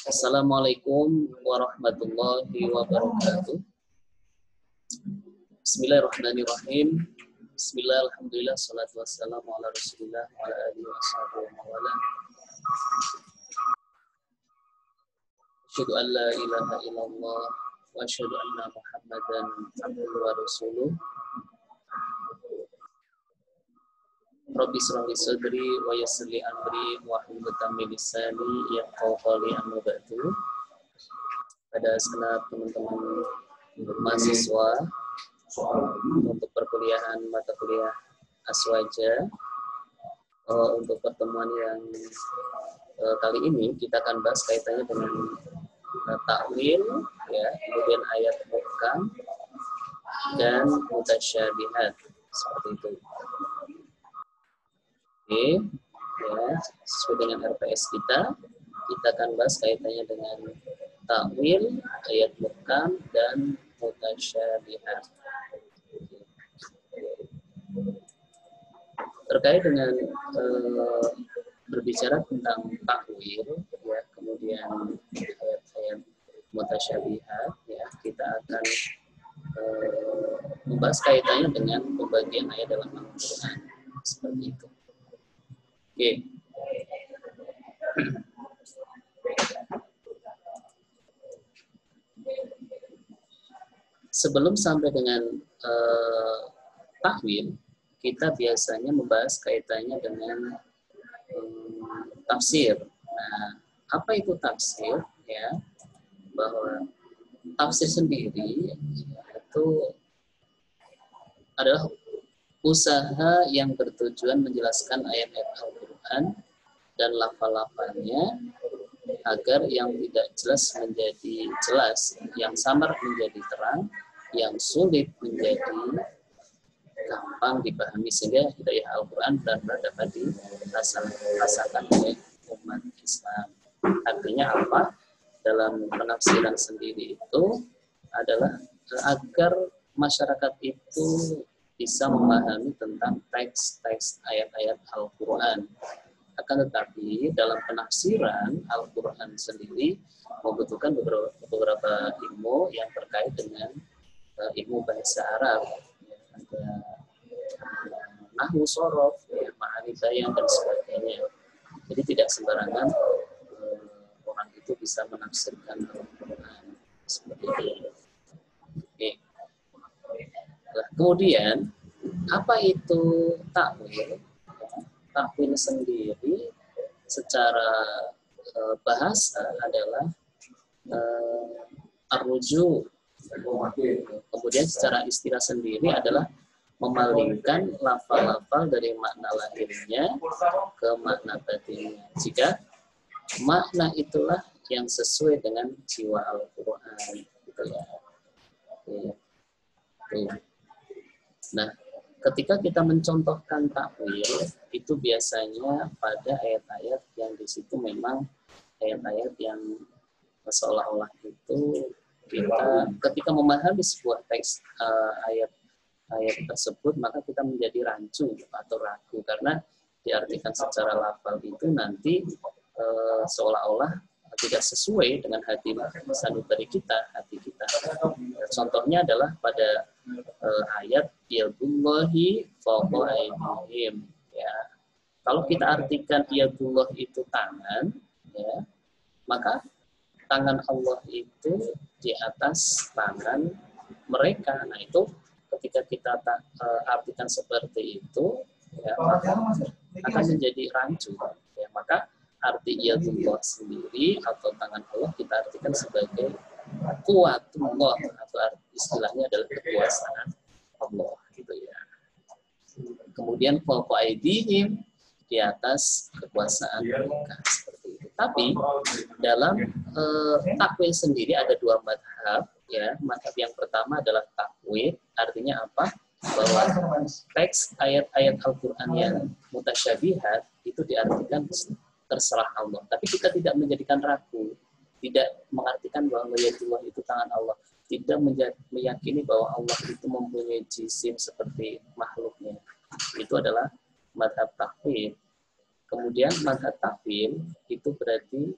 Assalamualaikum warahmatullahi wabarakatuh. Bismillahirrahmanirrahim. Bismillah, alhamdulillah, salatu wassalamu ala rasulillah wa ala alihi wa sahbihi wa wala. Asyhadu an la ilaha illallah wa asyhadu anna Muhammadan abduhu wa rasuluh. Rabbi shrah li sadri wa yassir li amri wa hlul 'uqdatam min lisani yafqahu qawli, amma ba'du. Pada segenap teman-teman mahasiswa untuk perkuliahan mata kuliah Aswaja, untuk pertemuan yang kali ini kita akan bahas kaitannya dengan takwil, ya, kemudian ayat muhkam dan mutasyabihat, seperti itu. Oke, ya, sesuai dengan RPS kita akan bahas kaitannya dengan takwil, ayat muhkam, dan mutasyabihat. Terkait dengan berbicara tentang takwil, ya, kemudian ayat-ayat mutasyabihat, ya, kita akan membahas kaitannya dengan pembagian ayat dalam Al-Quran, seperti itu. Oke. Sebelum sampai dengan takwil, kita biasanya membahas kaitannya dengan tafsir. Nah, apa itu tafsir? Ya, bahwa tafsir sendiri itu adalah usaha yang bertujuan menjelaskan ayat-ayat Al-Quran dan lafal-lafalnya agar yang tidak jelas menjadi jelas, yang samar menjadi terang, yang sulit menjadi gampang dipahami, sehingga hidayah Al-Quran benar-benar dapat dirasakan oleh umat Islam. Artinya apa? Dalam penafsiran sendiri itu adalah agar masyarakat itu bisa memahami tentang teks-teks ayat-ayat Al-Quran. Akan tetapi dalam penafsiran Al-Quran sendiri membutuhkan beberapa ilmu yang terkait dengan ilmu bahasa Arab. Ada nahwu, sorof, ma'ani bayan, dan sebagainya. Jadi tidak sembarangan orang itu bisa menafsirkan Al-Quran seperti itu. Oke. Nah, kemudian apa itu takwil? Takwil sendiri secara bahasa adalah arruju. Kemudian secara istilah sendiri adalah memalingkan lafal-lafal dari makna lahirnya ke makna batinnya. Jika makna itulah yang sesuai dengan jiwa Al-Quran, gitu ya. Nah, ketika kita mencontohkan takwil, itu biasanya pada ayat-ayat yang di situ memang ayat-ayat yang seolah-olah itu kita ketika memahami sebuah teks ayat tersebut, maka kita menjadi rancu atau ragu karena diartikan secara lafal itu nanti seolah-olah tidak sesuai dengan hati sanubari kita, hati kita. Contohnya adalah pada ayat yadullahi fawqa aydihim, ya. Kalau kita artikan yadullah itu tangan, ya, maka tangan Allah itu di atas tangan mereka. Nah, itu ketika kita artikan seperti itu, ya, maka akan menjadi rancu, ya. Maka arti yadullah sendiri atau tangan Allah kita artikan sebagai kuatullah, atau istilahnya adalah kekuasaan Allah, gitu ya. Kemudian fawqa aydihim, di atas kekuasaan mereka, seperti itu. Tapi dalam takwil sendiri ada dua madhab, ya. Madhab yang pertama adalah takwil, artinya apa? Bahwa teks ayat-ayat Al-Quran yang mutasyabihat itu diartikan terserah Allah. Tapi kita tidak menjadikan ragu, tidak mengartikan bahwa yadullah itu tangan Allah, tidak meyakini bahwa Allah itu mempunyai jisim seperti makhluknya. Itu adalah madhab takwil. Kemudian madhab takwil itu berarti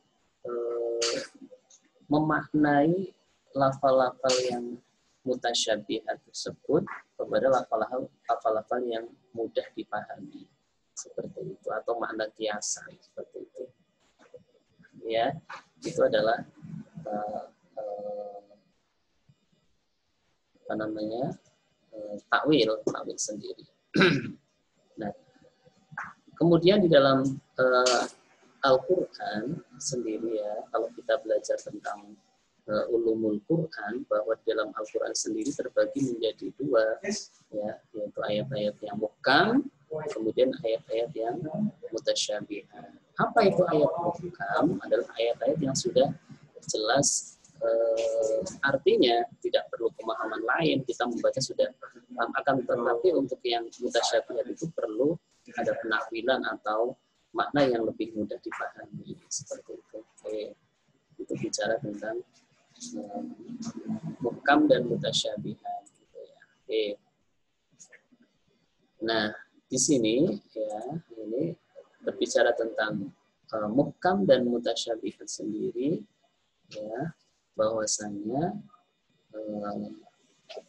memaknai lafal-lafal yang mutasyabihat tersebut kepada lafal-lafal yang mudah dipahami seperti itu, atau makna kiasan seperti itu. Ya, itu adalah apa namanya, takwil sendiri. Nah, kemudian di dalam Al-Quran sendiri ya, kalau kita belajar tentang ulumul Quran, bahwa dalam Al-Quran sendiri terbagi menjadi dua, ya, yaitu ayat-ayat yang muhkam, kemudian ayat-ayat yang mutasyabihat. Apa itu ayat muhkam? Adalah ayat-ayat yang sudah jelas artinya, tidak perlu pemahaman lain, kita membaca sudah akan, tetapi untuk yang mutasyabihat itu perlu ada penakwilan atau makna yang lebih mudah dipahami seperti itu. Itu bicara tentang muhkam dan mutasyabihat gitu ya. Nah, di sini ya, ini berbicara tentang muhkam dan mutasyabihat sendiri ya, bahwasanya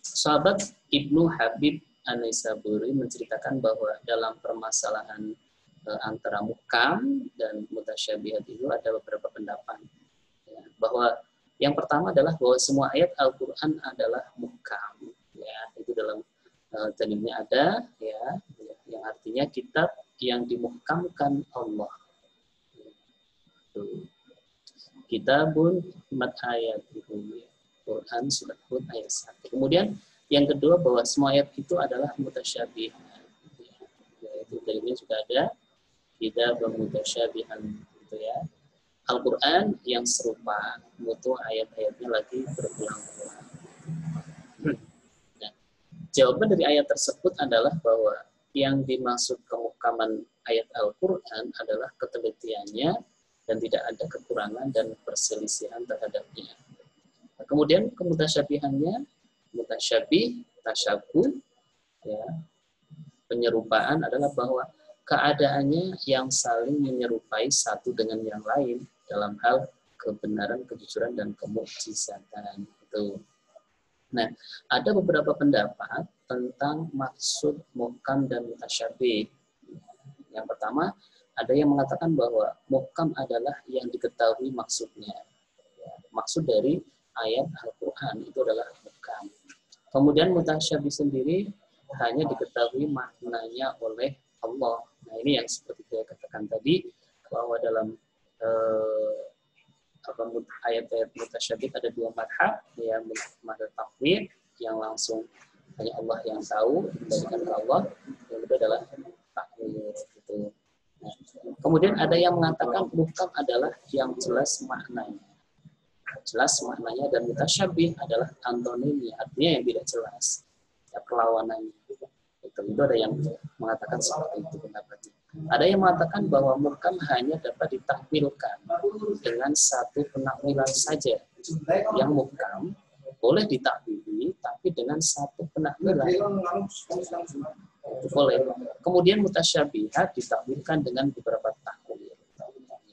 sahabat Ibnu Habib An-Naisaburi menceritakan bahwa dalam permasalahan antara muhkam dan mutasyabihat itu ada beberapa pendapat ya, bahwa yang pertama adalah bahwa semua ayat Al-Quran adalah muhkam ya, itu dalam dalilnya ada ya, yang artinya kitab yang dimuhkamkan Allah. Kitabun mat ayat itu Quran surat Hud ayat 1. Kemudian yang kedua bahwa semua ayat itu adalah mutasyabihat. Yaitu dalilnya juga ada kitab mutasyabihan gitu ya. Al-Quran yang serupa, mutu ayat-ayatnya lagi berulang-ulang. Nah, jawaban dari ayat tersebut adalah bahwa yang dimaksud kemuhkaman ayat Al-Quran adalah ketelitiannya dan tidak ada kekurangan dan perselisihan terhadapnya. Nah, kemudian kemutasyabihannya, mutasyabih, tasyabuh, ya, penyerupaan adalah bahwa keadaannya yang saling menyerupai satu dengan yang lain dalam hal kebenaran, kejujuran, dan kemukjizatan. Itu. Nah, ada beberapa pendapat tentang maksud muhkam dan mutasyabih. Yang pertama, ada yang mengatakan bahwa muhkam adalah yang diketahui maksudnya. Maksud dari ayat Al-Quran itu adalah muhkam. Kemudian mutasyabih sendiri hanya diketahui maknanya oleh Allah. Nah, ini yang seperti saya katakan tadi, bahwa dalam ayat-ayat mutasyabih ada dua madhab, ya, madhab takwil yang langsung hanya Allah yang tahu, dibandingkan ke Allah, yang kedua adalah takwil gitu. Nah, kemudian ada yang mengatakan muhkam adalah yang jelas maknanya. Jelas maknanya, dan mutasyabih adalah antonimnya, artinya yang tidak jelas, ya, perlawanannya. Itu ada yang mengatakan seperti itu pendapatnya. Ada yang mengatakan bahwa muhkam hanya dapat ditakwilkan dengan satu penakwilan saja. Yang muhkam boleh ditakwili, tapi dengan satu penakwilan. Itu boleh. Kemudian mutasyabihat ditakwilkan dengan beberapa takwil.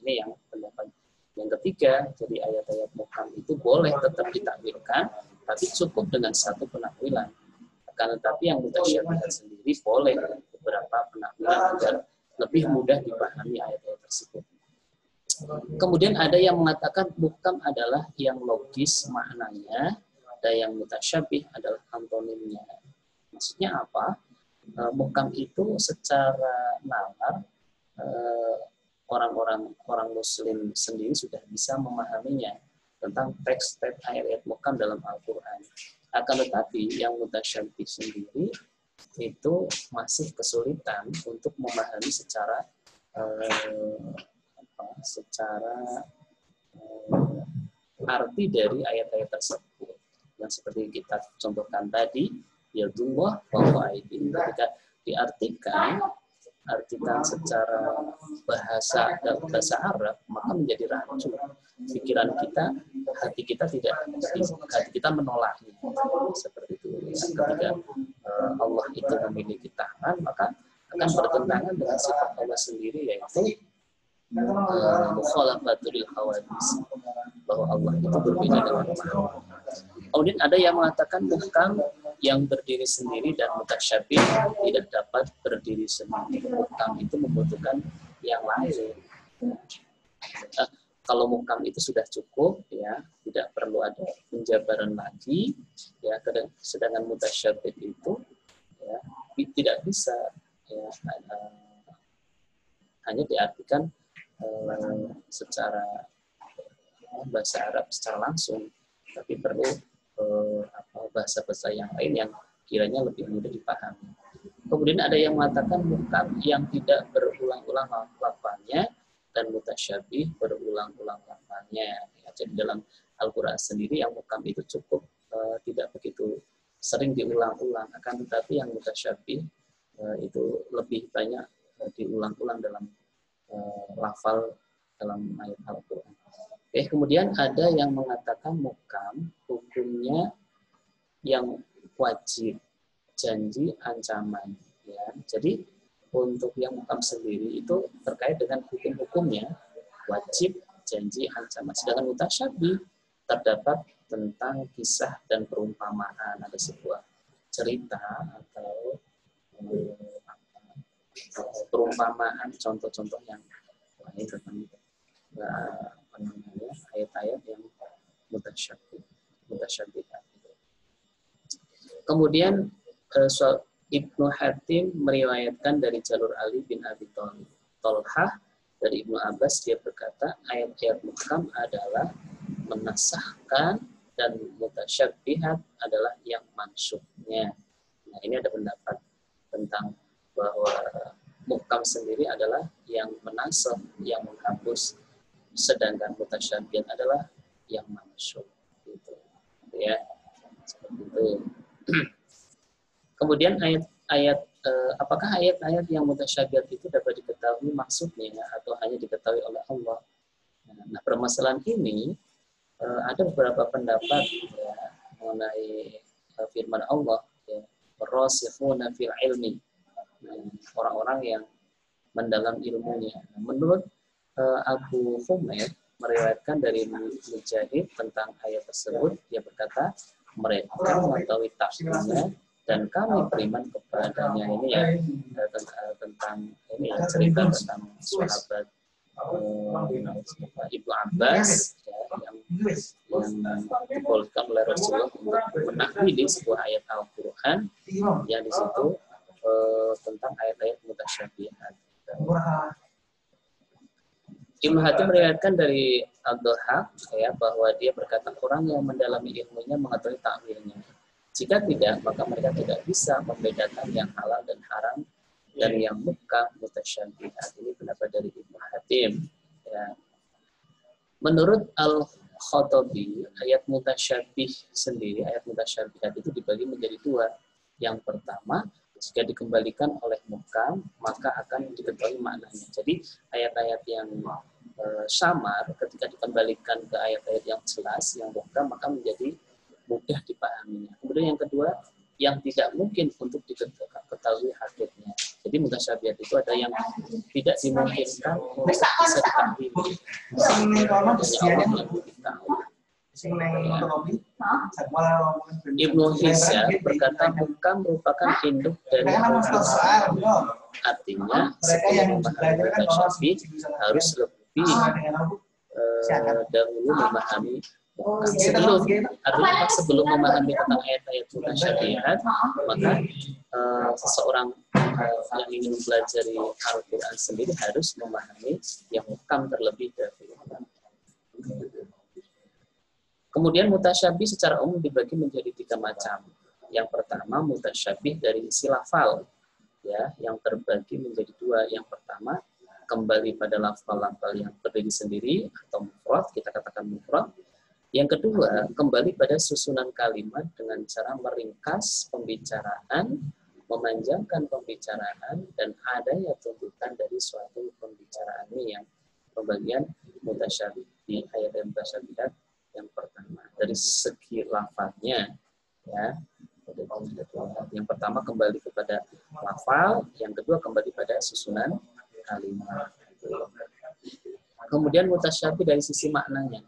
Ini yang pendapat yang ketiga. Jadi ayat-ayat muhkam itu boleh tetap ditakwilkan, tapi cukup dengan satu penakwilan. Akan tetapi yang mutasyabihat sendiri boleh beberapa penakwilan agar lebih mudah dipahami ayat-ayat tersebut. Kemudian ada yang mengatakan muhkam adalah yang logis maknanya, dan yang mutasyabih adalah antonimnya. Maksudnya apa? Muhkam itu secara nalar orang Muslim sendiri sudah bisa memahaminya tentang teks-teks ayat-ayat muhkam dalam Al-Quran. Akan tetapi yang mutasyabih sendiri itu masih kesulitan untuk memahami secara arti dari ayat-ayat tersebut. Yang seperti kita contohkan tadi, yadullah wa aidin, ketika diartikan secara bahasa Arab, maka menjadi rancu. Pikiran kita, hati kita menolaknya. Seperti itu. Ketika Allah itu memiliki tangan, maka akan bertentangan dengan sifat Allah sendiri, yaitu mukhalafatul hawadis, bahwa Allah itu berbeda dengan makhluk. Kemudian ada yang mengatakan muhkam yang berdiri sendiri dan mutasyabih tidak dapat berdiri sendiri. Muhkam itu membutuhkan yang lain. Kalau muhkam itu sudah cukup, ya, tidak perlu ada penjabaran lagi, ya. Sedangkan mutasyabih itu, ya, tidak bisa, ya, hanya diartikan secara bahasa Arab secara langsung, tapi perlu bahasa-bahasa yang lain yang kiranya lebih mudah dipahami. Kemudian ada yang mengatakan muhkam yang tidak berulang-ulang lafalnya dan mutasyabih berulang-ulang lafalnya. Ya, jadi dalam Al-Quran sendiri yang muhkam itu cukup tidak begitu sering diulang-ulang, akan tetapi yang mutasyabih itu lebih banyak diulang-ulang dalam lafal dalam ayat Al-Quran. Kemudian ada yang mengatakan muhkam hukumnya yang wajib, janji, ancaman. Ya. Jadi untuk yang muhkam sendiri itu terkait dengan hukum-hukumnya, wajib, janji, ancaman. Sedangkan mutasyabih terdapat tentang kisah dan perumpamaan, ada sebuah cerita atau perumpamaan, contoh-contoh yang lain tentang ayat-ayat yang mutasyabih. Kemudian Ibnu Hatim meriwayatkan dari jalur Ali bin Abi Thalhah dari Ibnu Abbas, dia berkata ayat-ayat muhkam adalah menasahkan dan mutasyabihat adalah yang mansuknya. Nah, ini ada pendapat tentang bahwa muhkam sendiri adalah yang menasakh, yang menghapus, sedangkan mutasyabihat adalah yang mansukh. Gitu. Ya, seperti itu. Kemudian apakah ayat-ayat yang mutasyabihat itu dapat diketahui maksudnya atau hanya diketahui oleh Allah? Nah, permasalahan ini ada beberapa pendapat, ya, mengenai firman Allah, ya, warasikhuna fil ilmi, orang-orang yang mendalam ilmunya. Menurut Abu Humaid meriwayatkan dari Mujahid tentang ayat tersebut, dia berkata mereka mengetahui tafsirnya dan kami beriman kepadanya. Ini ya tentang ini ya, cerita tentang sahabat Ibnu Abbas, ya, yang dibolehkan oleh Rasulullah untuk menakwili sebuah ayat Al-Quran yang di situ tentang ayat-ayat mutasyabihat. Ibnu Hatim meriwayatkan dari Ad-Dhahhak, ya, bahwa dia berkata orang yang mendalami ilmunya mengetahui takwilnya. Jika tidak, maka mereka tidak bisa membedakan yang halal dan haram dan yang muhkam mutasyabihat. Ini pendapat dari Ibnu Hatim. Ya. Menurut Al-Khattabi, ayat mutasyabih sendiri, ayat mutasyabihat itu dibagi menjadi dua. Yang pertama, jika dikembalikan oleh muhkam, maka akan diketahui maknanya. Jadi ayat-ayat yang samar ketika dikembalikan ke ayat-ayat yang jelas, yang muhkam, maka menjadi mudah dipahaminya. Kemudian yang kedua, yang tidak mungkin untuk diketahui hakikatnya. Jadi mutasyabihat itu ada yang tidak dimungkinkan untuk bisa diketahui. Hanya Allah yang lebih tahu. Ibnu Hisham berkata muhkam merupakan induk dari muhkam. Artinya sebelum memahami mutasyabih harus lebih dahulu memahami sebelum memahami tentang ayat-ayat mutasyabihat, maka seseorang yang ingin mempelajari Al-Quran sendiri harus memahami yang muhkam terlebih dahulu. Kemudian mutasyabih secara umum dibagi menjadi 3 macam. Yang pertama mutasyabih dari isi lafal, ya, yang terbagi menjadi 2. Yang pertama kembali pada lafal-lafal yang berdiri sendiri atau mufrad, kita katakan mufrad. Yang kedua kembali pada susunan kalimat dengan cara meringkas pembicaraan, memanjangkan pembicaraan, dan adanya tuntutan dari suatu pembicaraan. Ini yang pembagian mutasyabih di ayat mutasyabihat yang pertama dari segi lafalnya, ya. Yang pertama kembali kepada lafal, yang kedua kembali pada susunan kalimat. Kemudian mutasyabih dari sisi maknanya,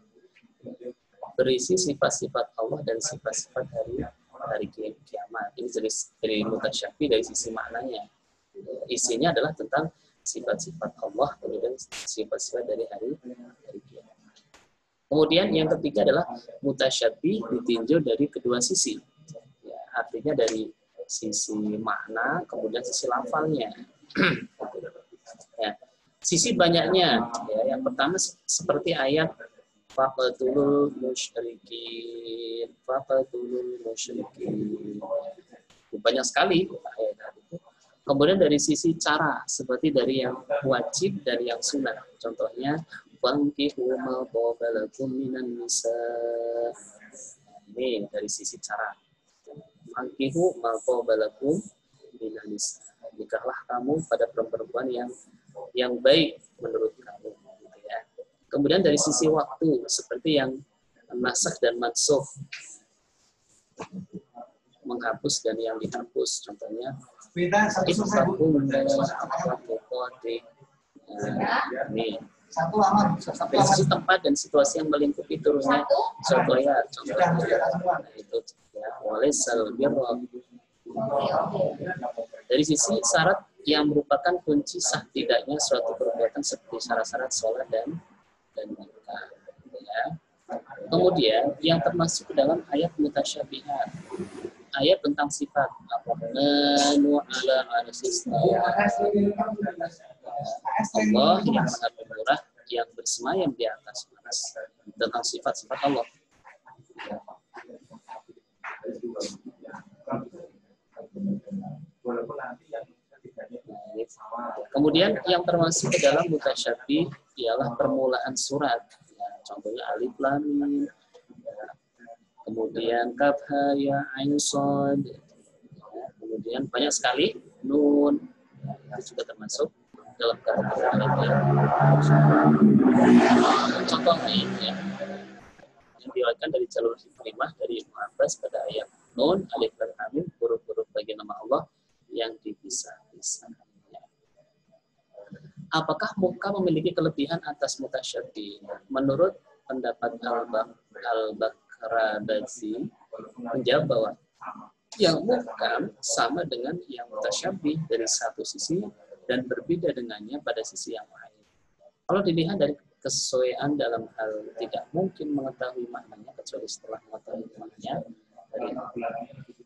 berisi sifat-sifat Allah dan sifat-sifat hari kiamat. Ini dari mutasyabih dari sisi maknanya. Isinya adalah tentang sifat-sifat Allah kemudian sifat-sifat dari hari kiamat. Kemudian yang ketiga adalah mutasyabih ditinjau dari kedua sisi. Ya, artinya dari sisi makna kemudian sisi lafalnya. Ya, sisi banyaknya. Ya, yang pertama seperti ayat faqatulul musyrikin. Banyak sekali ayat itu. Kemudian dari sisi cara, seperti dari yang wajib, dari yang sunnah. Contohnya, wankihu ma taba lakum minan nisa. Ini dari sisi cara. Wankihu ma taba lakum minan nisa. Nikahlah kamu pada perempuan yang baik menurut kamu. Gitu ya. Kemudian dari sisi waktu, seperti yang nasakh dan mansukh, menghapus dan yang dihapus. Contohnya, ini dari sisi tempat dan situasi yang melingkupi turunnya suatu ayat. Contohnya itu ya, walaisal birra. Dari sisi syarat yang merupakan kunci sah tidaknya suatu perbuatan seperti syarat-syarat sholat dan nikah. Ya. Kemudian yang termasuk dalam ayat mutasyabihat, ayat tentang sifat Allah yang maha pemurah yang bersemayam di atas aras, tentang sifat-sifat Allah. Kemudian yang termasuk ke dalam mutasyabih ialah permulaan surat. Ya, contohnya alif lam mim. Kemudian kaf ha ya ain shad. Kemudian banyak sekali nun. Itu juga termasuk dalam kategori ayat. Contohnya ya, yang diriwayatkan dari jalur Ikrimah dari Ibnu Abbas pada ayat nun alif lam mim, huruf-huruf bagi nama Allah yang dipisah-pisah. Apakah muka memiliki kelebihan atas mutasyabih? Menurut pendapat Al-Bakrabazi menjawab bahwa yang muhkam sama dengan yang mutasyabih dari satu sisi dan berbeda dengannya pada sisi yang lain. Kalau dilihat dari kesesuaian dalam hal tidak mungkin mengetahui maknanya kecuali setelah mengetahui maknanya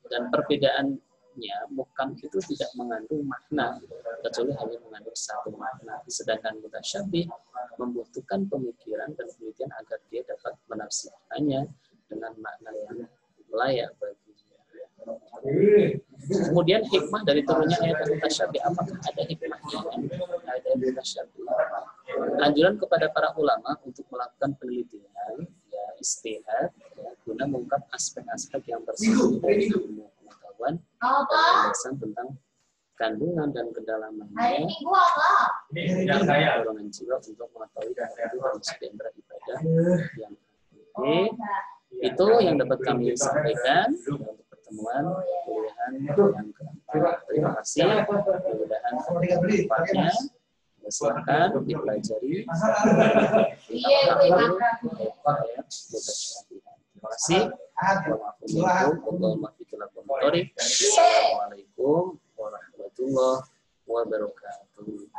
dan perbedaannya muhkam itu tidak mengandung makna kecuali hanya mengandung satu makna, sedangkan mutasyabih membutuhkan pemikiran dan penelitian agar dia dapat menafsirkannya dengan makna yang layak baginya. Kemudian hikmah dari turunnya ayat mutasyabih, apakah ada hikmahnya? Ada mutasyabih. Anjuran kepada para ulama untuk melakukan penelitian, ya istihad, ya, guna mengungkap aspek-aspek yang bersambung dari ilmu pengetahuan dan penjelasan tentang kandungan dan kedalamannya, dorongan jiwa untuk mengetahui kebutuhan indera ibadah yang itu yang dapat kami sampaikan untuk pertemuan kuliahan yang keempat. Terima kasih, mudah-mudahan manfaatnya. Silakan dipelajari. Terima kasih. Assalamualaikum warahmatullahi wabarakatuh.